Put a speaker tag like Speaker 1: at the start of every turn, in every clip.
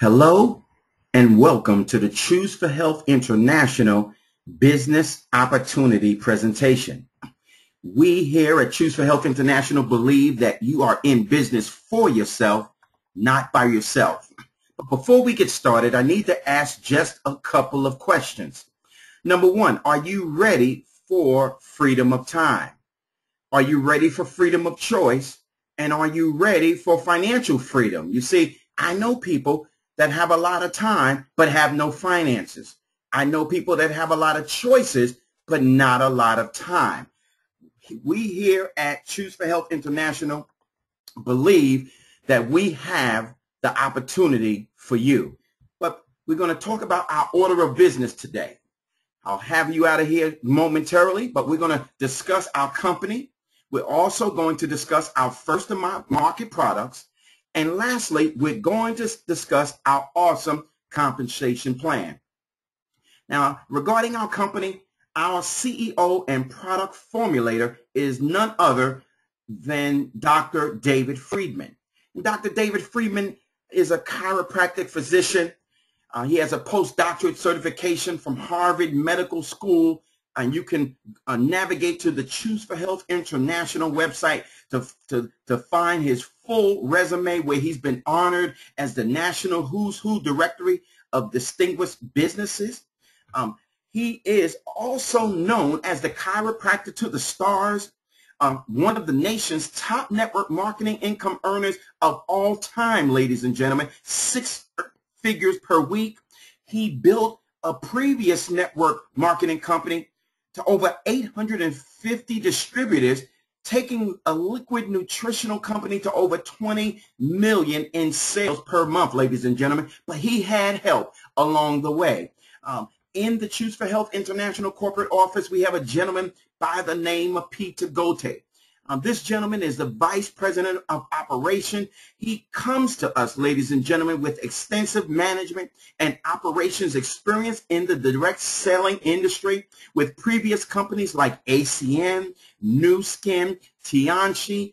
Speaker 1: Hello and welcome to the Choose for Health International Business Opportunity Presentation. We here at Choose for Health International believe that you are in business for yourself, not by yourself. But before we get started, I need to ask just a couple of questions. Number one, are you ready for freedom of time? Are you ready for freedom of choice? And are you ready for financial freedom? You see, I know people that have a lot of time but have no finances. I know people that have a lot of choices but not a lot of time. We here at Choose for Health International believe that we have the opportunity for you. But we're going to talk about our order of business today. I'll have you out of here momentarily, but we're going to discuss our company. We're also going to discuss our first market products. And lastly, we're going to discuss our awesome compensation plan. Now, regarding our company, our CEO and product formulator is none other than Dr. David Friedman. And Dr. David Friedman is a chiropractic physician. He has a postdoctorate certification from Harvard Medical School. And you can navigate to the Choose for Health International website to find his full resume, where he's been honored as the National Who's Who Directory of Distinguished Businesses. He is also known as the chiropractor to the stars, one of the nation's top network marketing income earners of all time, ladies and gentlemen, 6 figures per week. He built a previous network marketing company to over 850 distributors, taking a liquid nutritional company to over 20 million in sales per month, ladies and gentlemen. But he had help along the way. In the Choose for Health International corporate office, we have a gentleman by the name of Peter Gote. This gentleman is the Vice President of Operation. He comes to us, ladies and gentlemen, with extensive management and operations experience in the direct selling industry with previous companies like ACN, New Skin, Tianchi.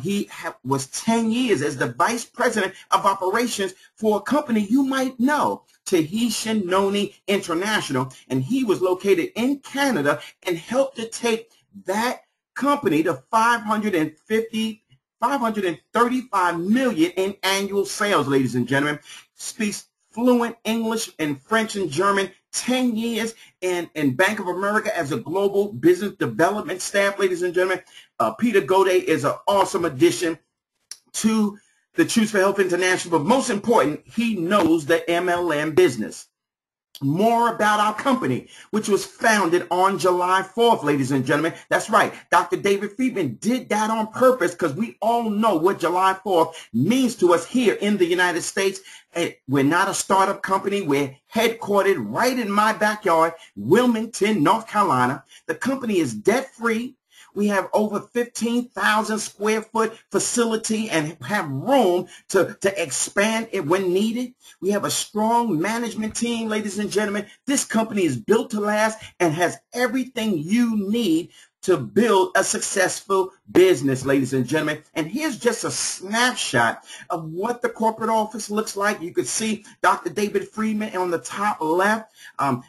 Speaker 1: He was 10 years as the Vice President of Operations for a company you might know, Tahitian Noni International, and he was located in Canada and helped to take that company to 535 million in annual sales, ladies and gentlemen. Speaks fluent English and French and German, 10 years in Bank of America as a global business development staff, ladies and gentlemen. Peter Gote is an awesome addition to the Choose for Health International, but most important, he knows the MLM business. More about our company, which was founded on July 4th, ladies and gentlemen. That's right. Dr. David Friedman did that on purpose because we all know what July 4th means to us here in the United States. We're not a startup company. We're headquartered right in my backyard, Wilmington, North Carolina. The company is debt-free. We have over 15,000 square foot facility and have room to expand it when needed. We have a strong management team, ladies and gentlemen. This company is built to last and has everything you need to build a successful business, ladies and gentlemen. And here's just a snapshot of what the corporate office looks like. You can see Dr. David Friedman on the top left.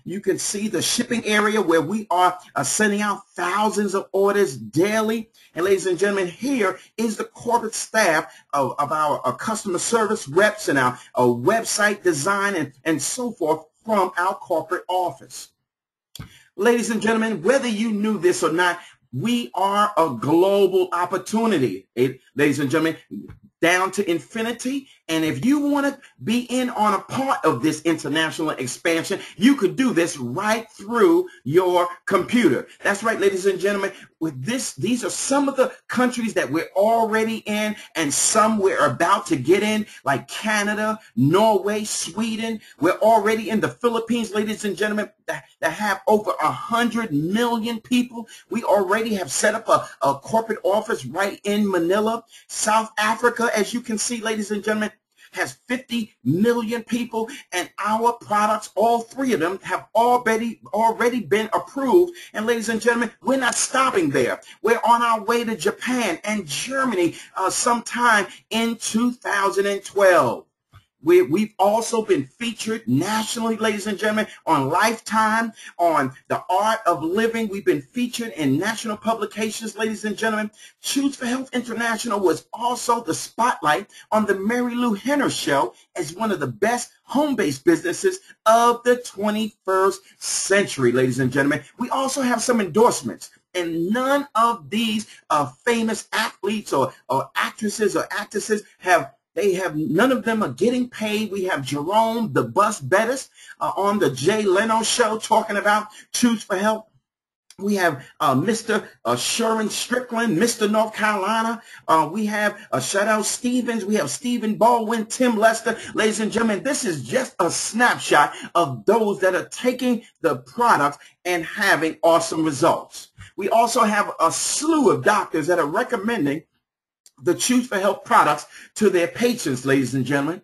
Speaker 1: You can see the shipping area where we are sending out thousands of orders daily. And ladies and gentlemen, here is the corporate staff of our customer service reps and our website design and so forth from our corporate office. Ladies and gentlemen, whether you knew this or not, we are a global opportunity, ladies and gentlemen, down to infinity. And if you want to be in on a part of this international expansion, you could do this right through your computer. That's right, ladies and gentlemen. With this, these are some of the countries that we're already in and some we're about to get in, like Canada, Norway, Sweden. We're already in the Philippines, ladies and gentlemen, that have over 100 million people. We already have set up a corporate office right in Manila. South Africa, as you can see, ladies and gentlemen, has 50 million people, and our products, all 3 of them, have already been approved. And ladies and gentlemen, we're not stopping there. We're on our way to Japan and Germany sometime in 2012. We've also been featured nationally, ladies and gentlemen, on Lifetime, on The Art of Living. We've been featured in national publications, ladies and gentlemen. Choose for Health International was also the spotlight on the Mary Lou Henner Show as one of the best home-based businesses of the 21st century, ladies and gentlemen. We also have some endorsements. And none of these famous athletes or actresses or actresses none of them are getting paid. We have Jerome the Bus Bettis on the Jay Leno Show talking about Choose for Health. We have Mr. Sherman Strickland, Mr. North Carolina. We have Shadow Stevens. We have Stephen Baldwin, Tim Lester. Ladies and gentlemen, this is just a snapshot of those that are taking the products and having awesome results. We also have a slew of doctors that are recommending the Choose for Health products to their patients, ladies and gentlemen.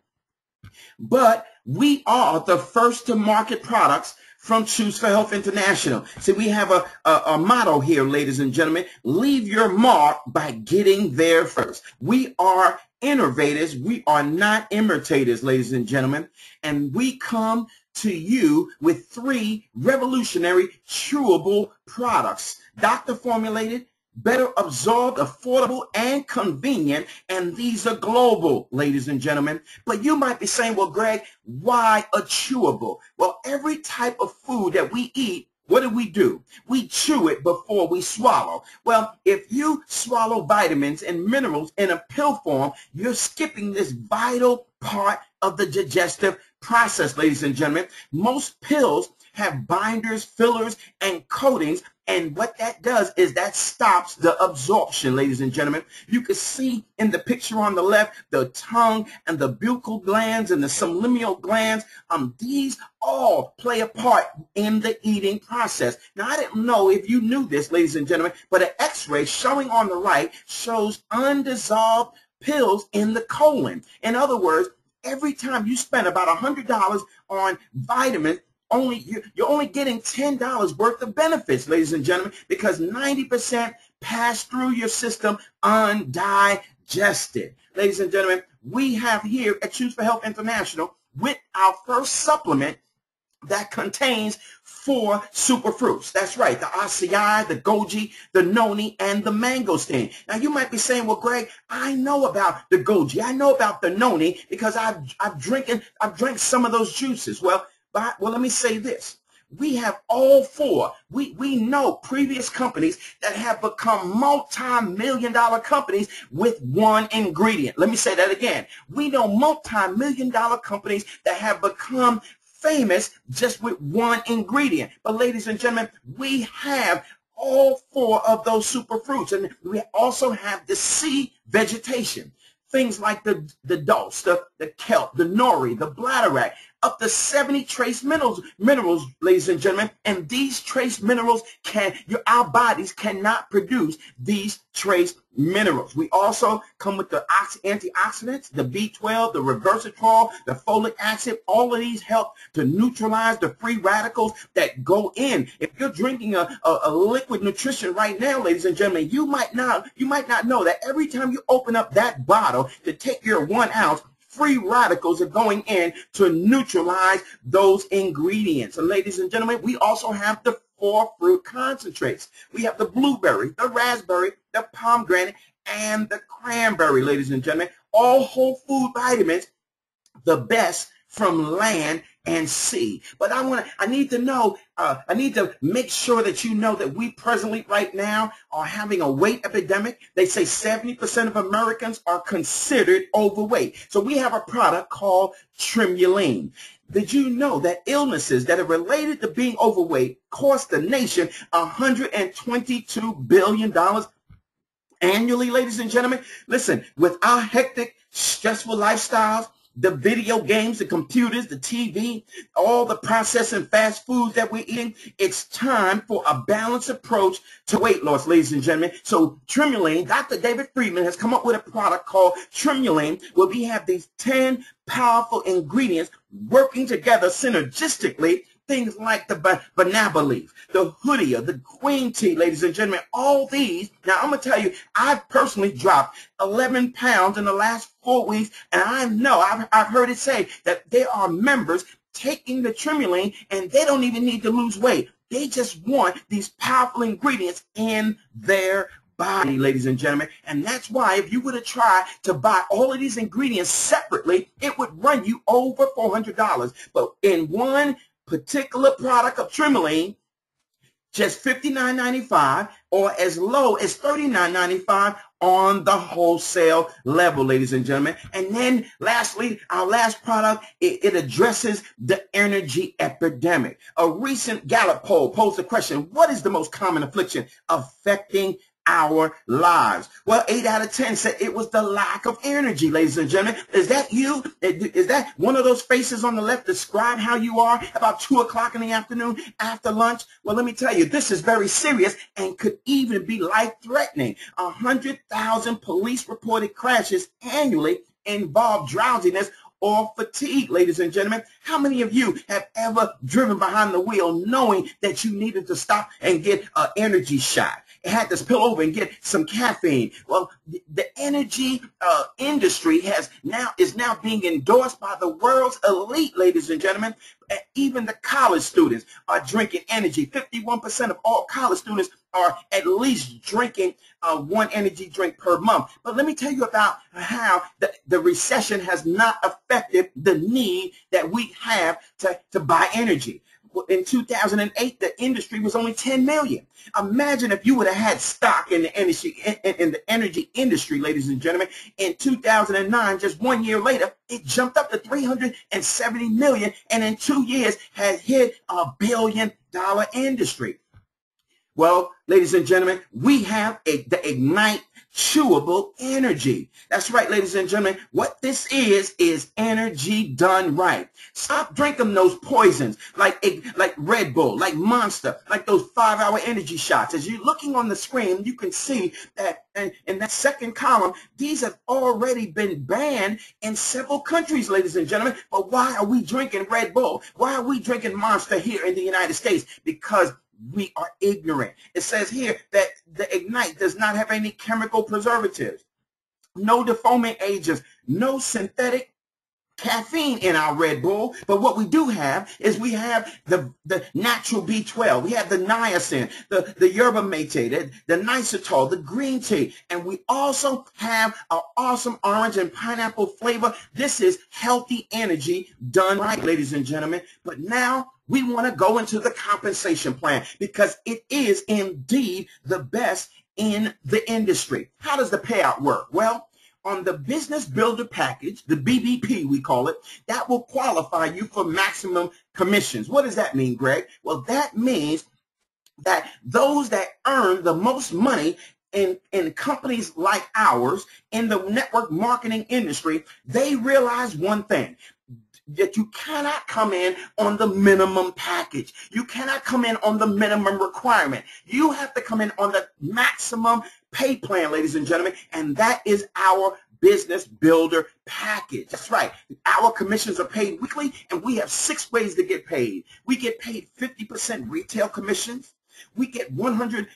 Speaker 1: But we are the first to market products from Choose for Health International. See, we have a motto here, ladies and gentlemen: leave your mark by getting there first. We are innovators. We are not imitators, ladies and gentlemen. And we come to you with 3 revolutionary chewable products, doctor formulated, better absorbed, affordable, and convenient, and these are global, ladies and gentlemen. But you might be saying, well, Greg, why a chewable? Well, every type of food that we eat, what do? We chew it before we swallow. Well, if you swallow vitamins and minerals in a pill form, you're skipping this vital part of the digestive process, ladies and gentlemen. Most pills have binders, fillers, and coatings, and what that does is that stops the absorption, ladies and gentlemen. You can see in the picture on the left, the tongue and the buccal glands and the sublingual glands. These all play a part in the eating process. Now, I didn't know if you knew this, ladies and gentlemen, but an x-ray showing on the right shows undissolved pills in the colon. In other words, every time you spend about $100 on vitamins, you're only getting $10 worth of benefits, ladies and gentlemen, because 90% pass through your system undigested. Ladies and gentlemen, we have here at Choose for Health International with our first supplement that contains 4 superfruits. That's right, the acai, the goji, the noni, and the mangosteen. Now, you might be saying, well, Greg, I know about the goji. I know about the noni because I've drank some of those juices. Well, let me say this. We have all 4. We know previous companies that have become multi-million-dollar companies with one ingredient. Let me say that again. We know multi-million-dollar companies that have become famous just with one ingredient. But ladies and gentlemen, we have all 4 of those superfruits. And we also have the sea vegetation. Things like the dulse, the kelp, the nori, the bladderwrack, up to 70 trace minerals, ladies and gentlemen. And these trace minerals our bodies cannot produce these trace minerals. We also come with the antioxidants, the B12, the resveratrol, the folic acid. All of these help to neutralize the free radicals that go in. If you're drinking a liquid nutrition right now, ladies and gentlemen, you might not know that every time you open up that bottle to take your 1 ounce, free radicals are going in to neutralize those ingredients. And ladies and gentlemen, we also have the 4 fruit concentrates. We have the blueberry, the raspberry, the pomegranate, and the cranberry, ladies and gentlemen. All whole food vitamins, the best from land and sea. But I need to make sure that you know that we presently right now are having a weight epidemic. They say 70% of Americans are considered overweight. So we have a product called Trimulene. Did you know that illnesses that are related to being overweight cost the nation $122 billion annually, ladies and gentlemen? Listen, with our hectic, stressful lifestyles, the video games, the computers, the TV, all the processed and fast foods that we're eating, it's time for a balanced approach to weight loss, ladies and gentlemen. So Trimulene, Dr. David Friedman has come up with a product called Trimulene, where we have these 10 powerful ingredients working together synergistically things like the banana leaf, the hoodie, the green tea, ladies and gentlemen, all these. Now, I'm going to tell you, I've personally dropped 11 pounds in the last 4 weeks, and I know, I've heard it say that there are members taking the Tremuline, and they don't even need to lose weight. They just want these powerful ingredients in their body, ladies and gentlemen. And that's why if you were to try to buy all of these ingredients separately, it would run you over $400. But in one particular product of Tremuline, just $59.95 or as low as $39.95 on the wholesale level, ladies and gentlemen. And then lastly, our last product, it addresses the energy epidemic. A recent Gallup poll posed the question, what is the most common affliction affecting our lives? Well, 8 out of 10 said it was the lack of energy, ladies and gentlemen. Is that you? Is that one of those faces on the left? Describe how you are about 2 o'clock in the afternoon after lunch. Well, let me tell you, this is very serious and could even be life-threatening. 100,000 police-reported crashes annually involve drowsiness or fatigue, ladies and gentlemen. How many of you have ever driven behind the wheel knowing that you needed to stop and get an energy shot? It had to spill over and get some caffeine. Well, the energy industry is now being endorsed by the world's elite, ladies and gentlemen. Even the college students are drinking energy. 51% of all college students are at least drinking one energy drink per month. But let me tell you about how the recession has not affected the need that we have to buy energy. In 2008, the industry was only 10 million. Imagine if you would have had stock in the energy industry, ladies and gentlemen. In 2009, just 1 year later, it jumped up to 370 million, and in 2 years has hit $1 billion industry. Well, ladies and gentlemen, we have the Ignite chewable energy. That's right, ladies and gentlemen. What this is energy done right. Stop drinking those poisons like Red Bull, like Monster, like those 5-hour energy shots. As you're looking on the screen, you can see that in that second column, these have already been banned in several countries, ladies and gentlemen. But why are we drinking Red Bull? Why are we drinking Monster here in the United States? Because we are ignorant. It says here that the Ignite does not have any chemical preservatives, no defoaming agents, no synthetic caffeine in our Red Bull. But what we do have is we have the natural B12. We have the niacin, the yerba mate, the nisotol, the green tea. And we also have our awesome orange and pineapple flavor. This is healthy energy done right, ladies and gentlemen. But now we want to go into the compensation plan because it is indeed the best in the industry. How does the payout work? Well, on the Business Builder Package, the BBP we call it, that will qualify you for maximum commissions. What does that mean, Greg? Well, that means that those that earn the most money in companies like ours, in the network marketing industry, they realize one thing, that you cannot come in on the minimum package. You cannot come in on the minimum requirement. You have to come in on the maximum pay plan, ladies and gentlemen, and that is our Business Builder Package. That's right. Our commissions are paid weekly, and we have 6 ways to get paid. We get paid 50% retail commissions. We get $150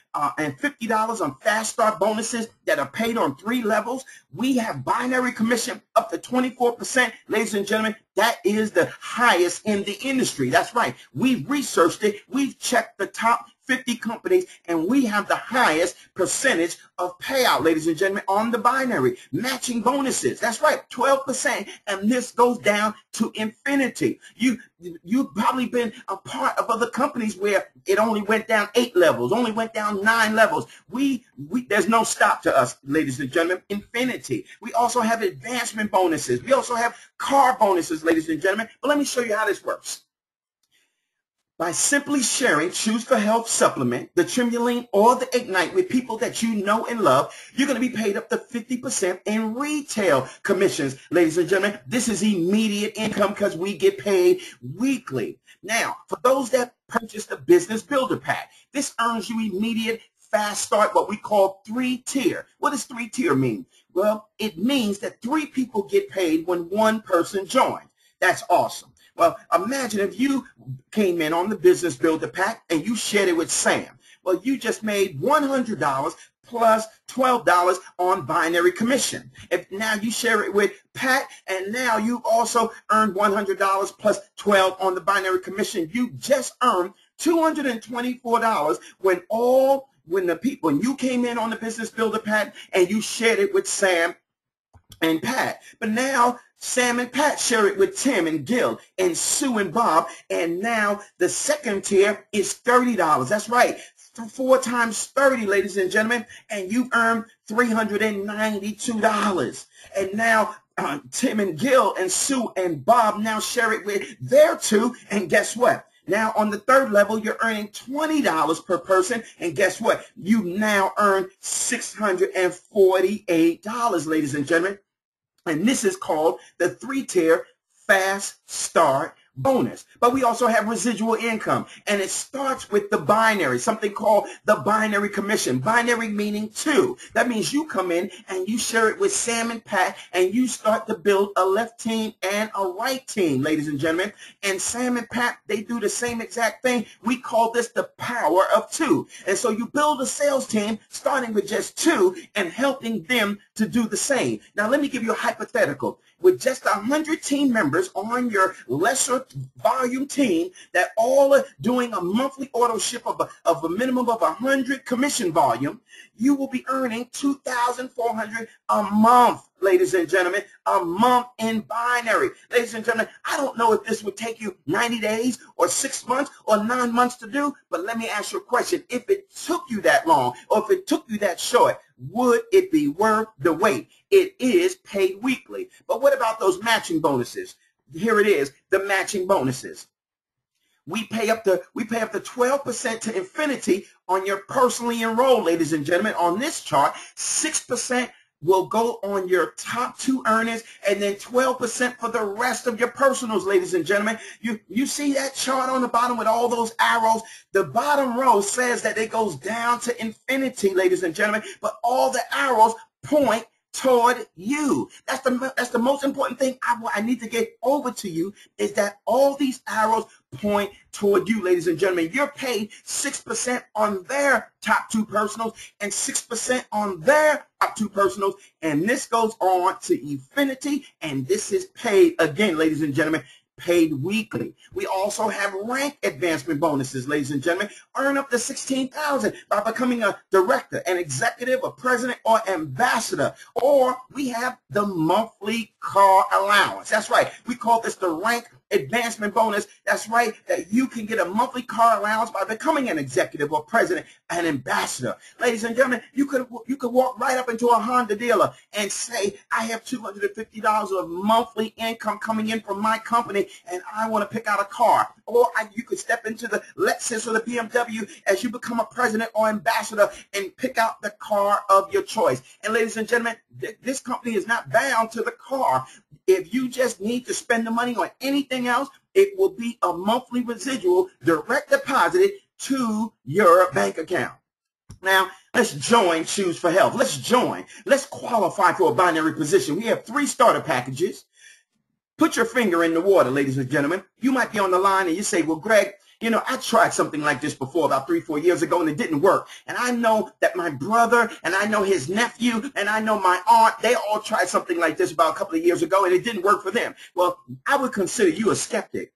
Speaker 1: on fast start bonuses that are paid on 3 levels. We have binary commission up to 24%. Ladies and gentlemen, that is the highest in the industry. That's right. We've researched it. We've checked the top 50 companies, and we have the highest percentage of payout, ladies and gentlemen, on the binary. Matching bonuses. That's right, 12%, and this goes down to infinity. You've probably been a part of other companies where it only went down 8 levels, only went down 9 levels. There's no stop to us, ladies and gentlemen. Infinity. We also have advancement bonuses. We also have car bonuses, ladies and gentlemen. But let me show you how this works. By simply sharing Choose for Health supplement, the Tremuline, or the Ignite with people that you know and love, you're going to be paid up to 50% in retail commissions. Ladies and gentlemen, this is immediate income because we get paid weekly. Now, for those that purchase the Business Builder Pack, this earns you immediate fast start, what we call 3-tier. What does 3-tier mean? Well, it means that 3 people get paid when 1 person joins. That's awesome. Well, imagine if you came in on the Business Builder Pack and you shared it with Sam. Well, you just made $100 plus $12 on binary commission. If now you share it with Pat, and now you also earned $100 plus 12 on the binary commission, you just earned $224 when you came in on the Business Builder Pack and you shared it with Sam and Pat. But now Sam and Pat share it with Tim and Gil and Sue and Bob. And now the second tier is $30. That's right. 4 times 30, ladies and gentlemen. And you've earned $392. And now Tim and Gil and Sue and Bob now share it with their 2. And guess what? Now on the third level, you're earning $20 per person. And guess what? You now earn $648, ladies and gentlemen. And this is called the 3-tier fast start bonus. But we also have residual income, and it starts with the binary, something called the binary commission. Binary meaning 2. That means you come in and you share it with Sam and Pat, and you start to build a left team and a right team, ladies and gentlemen. And Sam and Pat, they do the same exact thing. We call this the power of 2. And so you build a sales team starting with just 2 and helping them to do the same. Now let me give you a hypothetical. With just 100 team members on your lesser volume team that all are doing a monthly auto ship of a minimum of 100 commission volume, you will be earning $2,400 a month, ladies and gentlemen, a month in binary. Ladies and gentlemen, I don't know if this would take you 90 days or 6 months or 9 months to do, but let me ask you a question. If it took you that long or if it took you that short, would it be worth the wait? It is paid weekly. But what about those matching bonuses? Here it is, the matching bonuses. We pay up to 12% to infinity on your personally enrolled, ladies and gentlemen. On this chart, 6% will go on your top 2 earners, and then 12% for the rest of your personals, ladies and gentlemen. You see that chart on the bottom with all those arrows? The bottom row says that it goes down to infinity, ladies and gentlemen, but all the arrows point toward you. That's the most important thing I need to get over to you, is that all these arrows point toward you, ladies and gentlemen. You're paid 6% on their top 2 personals and 6% on their top 2 personals, and this goes on to infinity, and this is paid again, ladies and gentlemen, paid weekly. We also have rank advancement bonuses, ladies and gentlemen. Earn up to $16,000 by becoming a director, an executive, a president, or ambassador. Or we have the monthly car allowance. That's right. We call this the rank advancement bonus. That's right, that you can get a monthly car allowance by becoming an executive or president, an ambassador. Ladies and gentlemen, you could walk right up into a Honda dealer and say, I have $250 of monthly income coming in from my company, and I want to pick out a car. Or you could step into the Lexus or the BMW as you become a president or ambassador and pick out the car of your choice. And ladies and gentlemen, this company is not bound to the car. If you just need to spend the money on anything else, it will be a monthly residual direct deposited to your bank account. Now, let's join Choose for Health. Let's join. Let's qualify for a binary position. We have 3 starter packages. Put your finger in the water, ladies and gentlemen. You might be on the line and you say, well, Greg, you know, I tried something like this before about 3-4 years ago, and it didn't work. And I know that my brother, and I know his nephew, and I know my aunt, they all tried something like this about a couple of years ago, and it didn't work for them. Well, I would consider you a skeptic.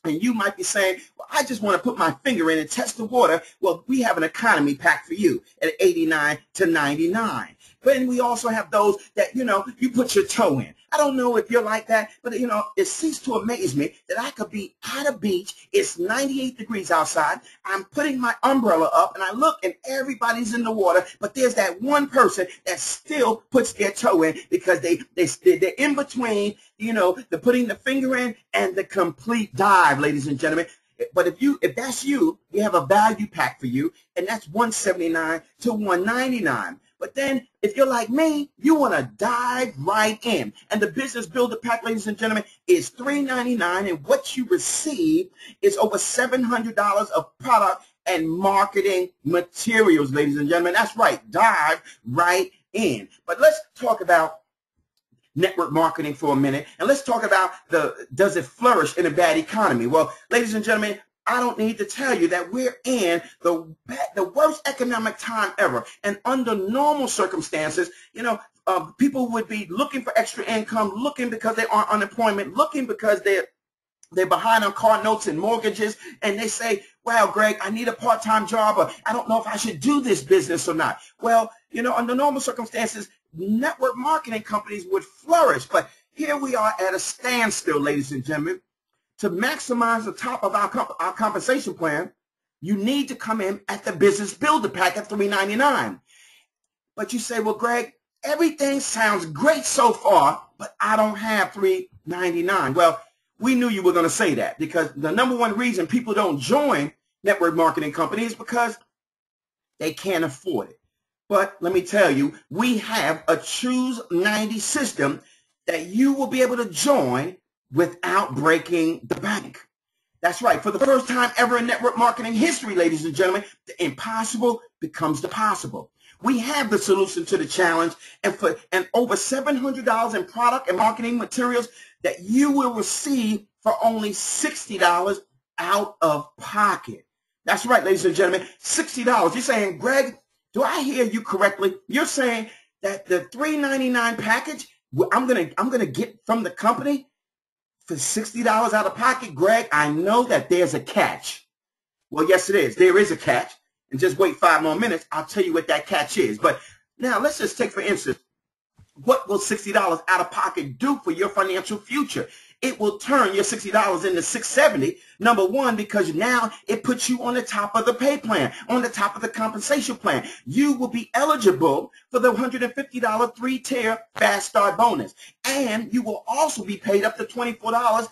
Speaker 1: And you might be saying, well, I just want to put my finger in and test the water. Well, we have an economy pack for you at $89 to $99. But then we also have those that, you know, you put your toe in. I don't know if you're like that, but, you know, it ceased to amaze me that I could be at a beach. It's 98 degrees outside. I'm putting my umbrella up, and I look, and everybody's in the water. But there's that one person that still puts their toe in because they're in between, you know, the putting the finger in and the complete dive, ladies and gentlemen. But if that's you, we have a value pack for you, and that's $179 to $199. But then, if you're like me, you want to dive right in. And the Business Builder Pack, ladies and gentlemen, is $399, and what you receive is over $700 of product and marketing materials, ladies and gentlemen. That's right, dive right in. But let's talk about network marketing for a minute, and let's talk about does it flourish in a bad economy? Well, ladies and gentlemen, I don't need to tell you that we're in the worst economic time ever. And under normal circumstances, people would be looking for extra income, looking because they are unemployment, looking because they're behind on car notes and mortgages, and they say, well, Greg, I need a part-time job, or I don't know if I should do this business or not. Well, under normal circumstances, network marketing companies would flourish. But here we are at a standstill, ladies and gentlemen. To maximize the top of our compensation plan, you need to come in at the Business Builder Pack at $399. But you say, well, Greg, everything sounds great so far, but I don't have $399. Well, we knew you were going to say that, because the number one reason people don't join network marketing companies is because they can't afford it. But let me tell you, we have a Choose 90 system that you will be able to join without breaking the bank. That's right. For the first time ever in network marketing history, ladies and gentlemen, the impossible becomes the possible. We have the solution to the challenge, and over $700 in product and marketing materials that you will receive for only $60 out of pocket. That's right, ladies and gentlemen, $60. You're saying, Greg, do I hear you correctly? You're saying that the $399 package I'm gonna get from the company for $60 out of pocket? Greg, I know that there's a catch. Well, yes, it is. There is a catch. And just wait 5 more minutes. I'll tell you what that catch is. But now let's just take, for instance, what will $60 out of pocket do for your financial future? It will turn your $60 into $670. Number one, because now it puts you on the top of the pay plan, on the top of the compensation plan. You will be eligible for the $150 3-tier fast start bonus. And you will also be paid up to $24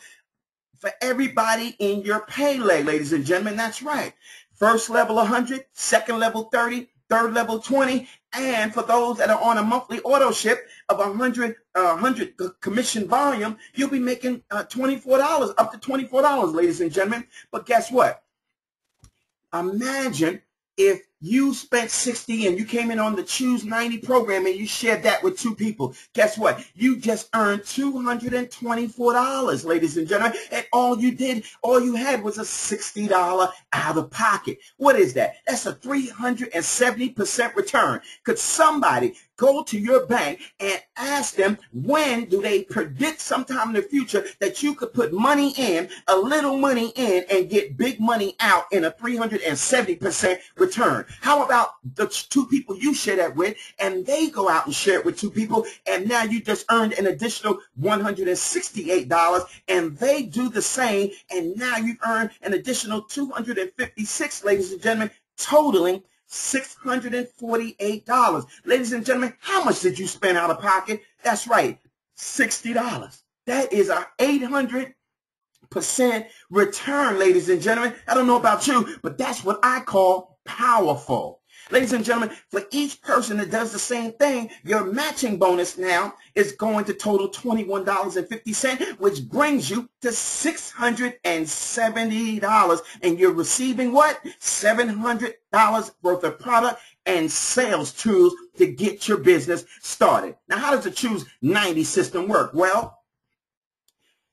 Speaker 1: for everybody in your pay leg, ladies and gentlemen. That's right. First level 100, second level 30, third level 20, and for those that are on a monthly auto ship of 100 commission volume, you'll be making $24, up to $24, ladies and gentlemen. But guess what? Imagine if you spent $60 and you came in on the Choose 90 program and you shared that with 2 people. Guess what? You just earned $224, ladies and gentlemen. And all you had was a $60 out of pocket. What is that? That's a 370% return. Could somebody go to your bank and ask them, when do they predict sometime in the future that you could put money in, a little money in, and get big money out in a 370% return? How about the 2 people you share that with, and they go out and share it with 2 people, and now you just earned an additional $168, and they do the same, and now you've earned an additional $256, ladies and gentlemen, totaling $648. Ladies and gentlemen, how much did you spend out of pocket? That's right, $60. That is a 800% return, ladies and gentlemen. I don't know about you, but that's what I call powerful. Ladies and gentlemen, for each person that does the same thing, your matching bonus now is going to total $21.50, which brings you to $670. And you're receiving what? $700 worth of product and sales tools to get your business started. Now, how does the Choose 90 system work? Well,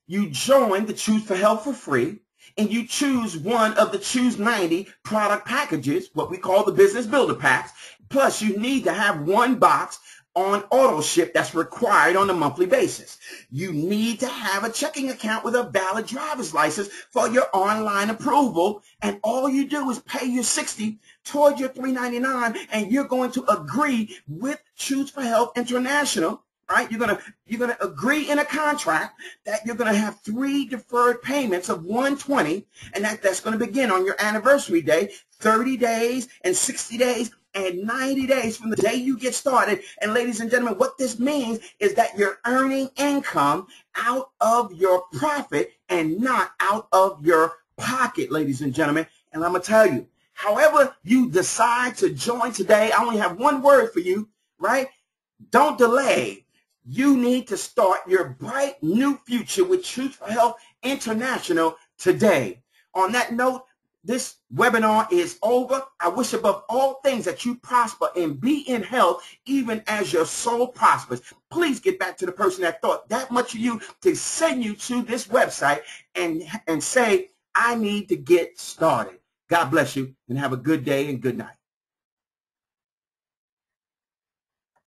Speaker 1: you join the Choose for Health for free, and you choose one of the Choose 90 product packages, what we call the Business Builder Packs. Plus, you need to have 1 box on auto ship that's required on a monthly basis. You need to have a checking account with a valid driver's license for your online approval, and all you do is pay your $60 toward your $399, and you're going to agree with Choose for Health International. Right? You're gonna agree in a contract that you're gonna have 3 deferred payments of $120, and that's gonna begin on your anniversary day, 30 days and 60 days and 90 days from the day you get started. And ladies and gentlemen, what this means is that you're earning income out of your profit and not out of your pocket, ladies and gentlemen. And I'm gonna tell you, however you decide to join today, I only have one word for you, right? Don't delay. You need to start your bright new future with Choose for Health International today. On that note, this webinar is over. I wish above all things that you prosper and be in health, even as your soul prospers. Please get back to the person that thought that much of you to send you to this website and say, I need to get started. God bless you and have a good day and good night.